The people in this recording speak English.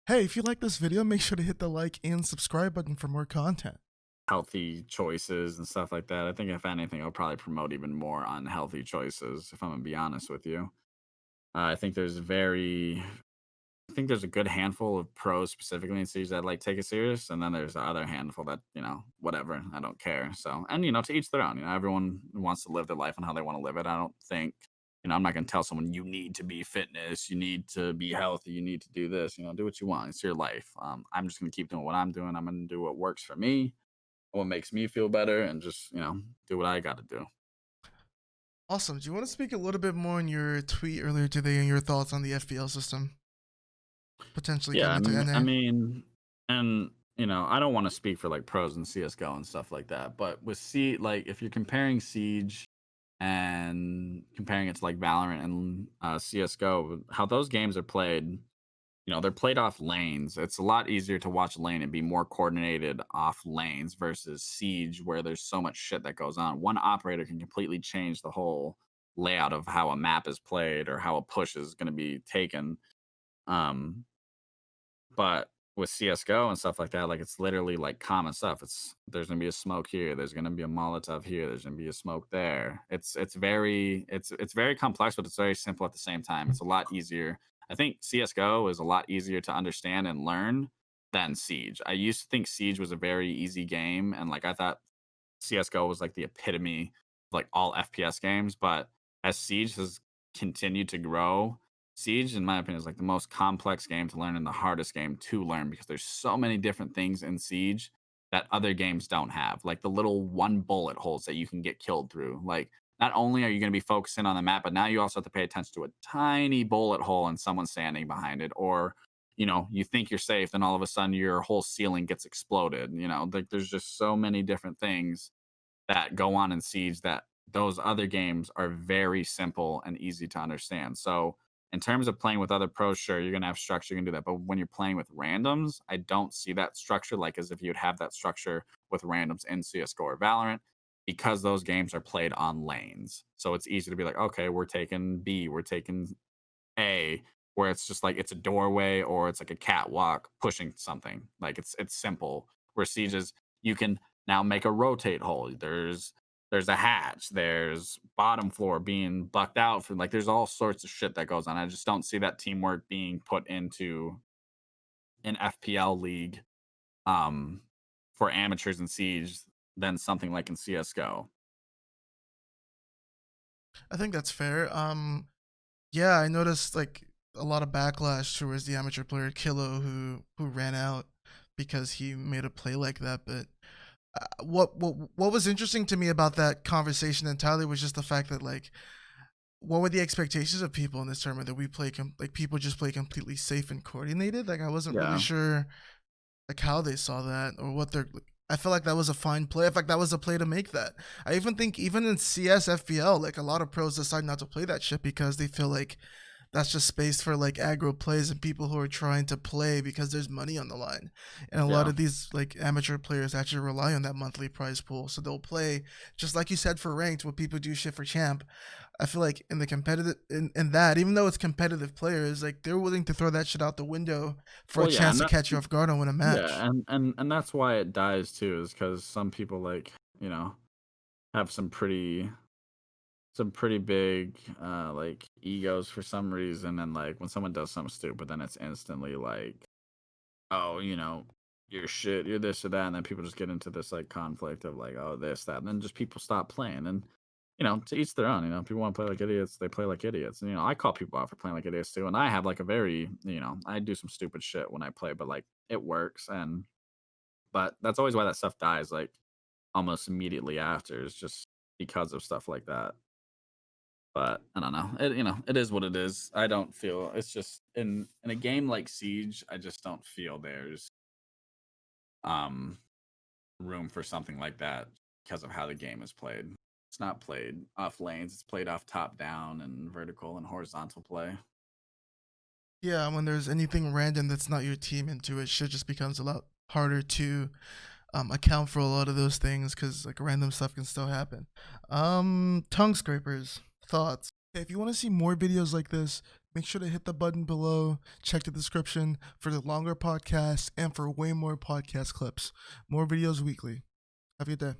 Hey, if you like this video, make sure to hit the like and subscribe button for more content. Healthy choices and stuff like that. I think if anything, I'll probably promote even more unhealthy choices, if I'm gonna be honest with you. I think there's a good handful of pros specifically in cities that like take it serious, and then there's the other handful that whatever, I don't care. So, and to each their own. Everyone wants to live their life and how they want to live it. I don't think I'm not gonna tell someone you need to be fitness, you need to be healthy, you need to do this. Do what you want. It's your life. I'm just gonna keep doing what I'm doing. I'm gonna do what works for me, what makes me feel better, and just do what I got to do. Awesome. Do you want to speak a little bit more on your tweet earlier today and your thoughts on the FPL system potentially Yeah, coming to I NA? mean, and I don't want to speak for like pros and CS:GO and stuff like that, but with like if you're comparing Siege and comparing it to like Valorant and CS:GO, how those games are played, they're played off lanes. It's a lot easier to watch a lane and be more coordinated off lanes versus Siege, where there's so much shit that goes on. One operator can completely change the whole layout of how a map is played or how a push is going to be taken. Um, but with CS:GO and stuff like that, like it's literally like common stuff. There's gonna be a smoke here, there's gonna be a Molotov here, there's gonna be a smoke there. It's very complex, but it's very simple at the same time. It's a lot easier. I think CS:GO is a lot easier to understand and learn than Siege. I used to think Siege was a very easy game, and like I thought CS:GO was like the epitome of like all FPS games. But as Siege has continued to grow, Siege, in my opinion, is like the most complex game to learn and the hardest game to learn because there's so many different things in Siege that other games don't have. Like the little one bullet holes that you can get killed through. Like not only are you going to be focusing on the map, but now you also have to pay attention to a tiny bullet hole and someone standing behind it, or you think you're safe, then all of a sudden your whole ceiling gets exploded. Like there's just so many different things that go on in Siege that those other games are very simple and easy to understand. So, in terms of playing with other pros, sure, you're gonna have structure, you can do that. But when you're playing with randoms, I don't see that structure like as if you'd have that structure with randoms in CS:GO or Valorant, because those games are played on lanes. So it's easy to be like, okay, we're taking B, we're taking A, where it's just like it's a doorway or it's like a catwalk pushing something. Like it's simple. Where Sieges, you can now make a rotate hole. There's a hatch. There's bottom floor being bucked out for, like there's all sorts of shit that goes on. I just don't see that teamwork being put into an FPL league um for amateurs in Siege than something like in CS:GO. I think that's fair. Yeah, I noticed like a lot of backlash towards the amateur player Kilo who ran out because he made a play like that. But what was interesting to me about that conversation entirely was just the fact that like what were the expectations of people in this tournament that we play like people just play completely safe and coordinated. Like I wasn't really Yeah. sure like how they saw that or what they're. I feel like that was a fine play. I feel like that was a play to make that. I even think even in CS FPL, like a lot of pros decide not to play that shit because they feel like that's just space for like aggro plays and people who are trying to play because there's money on the line. And a lot Yeah. of these like amateur players actually rely on that monthly prize pool. So they'll play just like you said for ranked, what people do shit for champ. I feel like in the competitive in that, even though it's competitive players, like they're willing to throw that shit out the window for a Well, yeah, chance and to that catch you off guard and win a yeah, match. and that's why it dies too, is because some people like, have some pretty big like egos for some reason, and like when someone does something stupid, then it's instantly like, oh, you're shit, you're this or that, and then people just get into this like conflict of like, oh, this, that, and then just people stop playing. And to each their own. People want to play like idiots, they play like idiots. And I call people out for playing like idiots too. And I have like a very, I do some stupid shit when I play, but like it works. And but that's always why that stuff dies, like, almost immediately after, is just because of stuff like that. But I don't know. It is what it is. I don't feel it's just in a game like Siege, I just don't feel there's um room for something like that because of how the game is played. It's not played off lanes, it's played off top down and vertical and horizontal play. Yeah, when there's anything random that's not your team into it, shit just becomes a lot harder to account for a lot of those things because like random stuff can still happen. Tongue scrapers, thoughts. If you want to see more videos like this, Make sure to hit the button below, check the description for the longer podcasts and for way more podcast clips. More videos weekly. Have a good day.